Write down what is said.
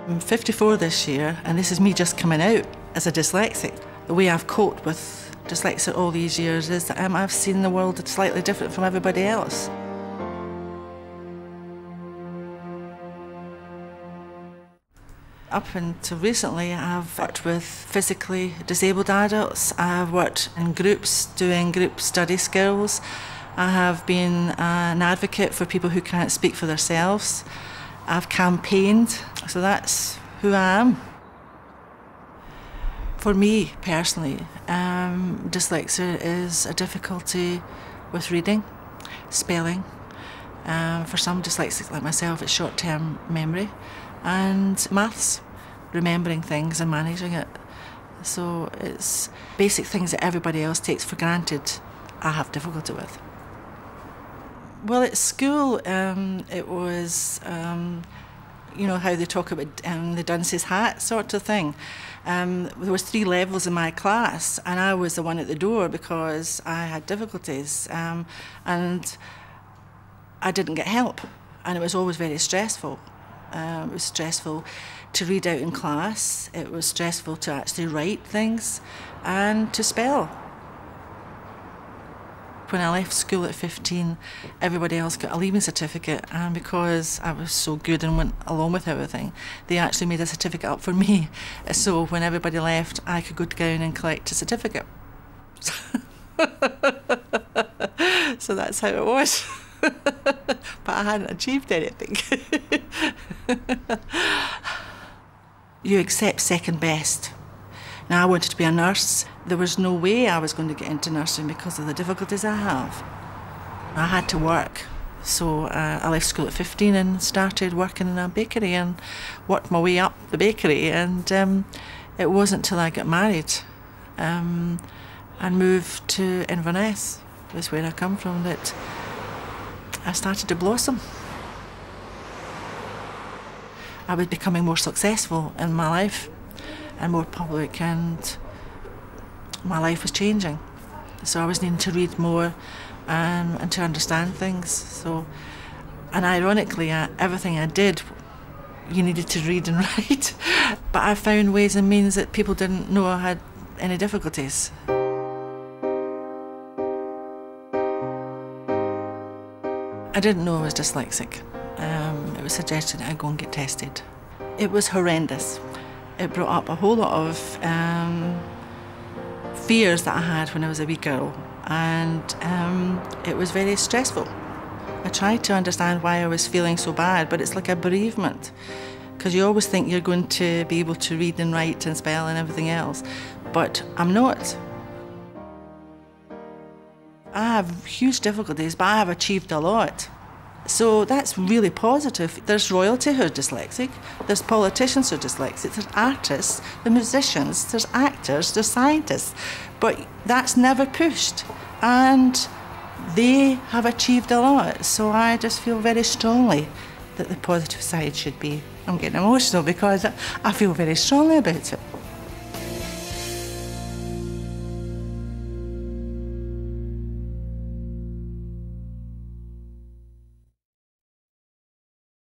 I'm 54 this year, and this is me just coming out as a dyslexic. The way I've coped with dyslexia all these years is that I've seen the world slightly different from everybody else. Up until recently, I've worked with physically disabled adults. I've worked in groups doing group study skills. I have been an advocate for people who can't speak for themselves. I've campaigned, so that's who I am. For me personally, dyslexia is a difficulty with reading, spelling. For some dyslexics like myself, it's short-term memory, and maths, remembering things and managing it. So it's basic things that everybody else takes for granted I have difficulty with. Well, at school, it was, you know, how they talk about the dunce's hat sort of thing. There was 3 levels in my class, and I was the one at the door because I had difficulties, and I didn't get help, and it was always very stressful. It was stressful to read out in class, it was stressful to actually write things, and to spell. When I left school at 15, everybody else got a leaving certificate, and because I was so good and went along with everything, they actually made a certificate up for me. So when everybody left, I could go down and collect a certificate. So that's how it was. But I hadn't achieved anything. You accept second best. Now, I wanted to be a nurse. There was no way I was going to get into nursing because of the difficulties I have. I had to work, so I left school at 15 and started working in a bakery and worked my way up the bakery, and it wasn't until I got married and moved to Inverness, is where I come from, that I started to blossom. I was becoming more successful in my life and more public, and my life was changing. So I was needing to read more and to understand things. So, and ironically, everything I did, you needed to read and write. But I found ways and means that people didn't know I had any difficulties. I didn't know I was dyslexic. It was suggested I go and get tested. It was horrendous. It brought up a whole lot of fears that I had when I was a wee girl, and it was very stressful. I tried to understand why I was feeling so bad, but it's like a bereavement, because you always think you're going to be able to read and write and spell and everything else, but I'm not. I have huge difficulties, but I have achieved a lot. So that's really positive. There's royalty who are dyslexic, there's politicians who are dyslexic, there's artists, there's musicians, there's actors, there's scientists, but that's never pushed, and they have achieved a lot. So I just feel very strongly that the positive side should be. I'm getting emotional because I feel very strongly about it.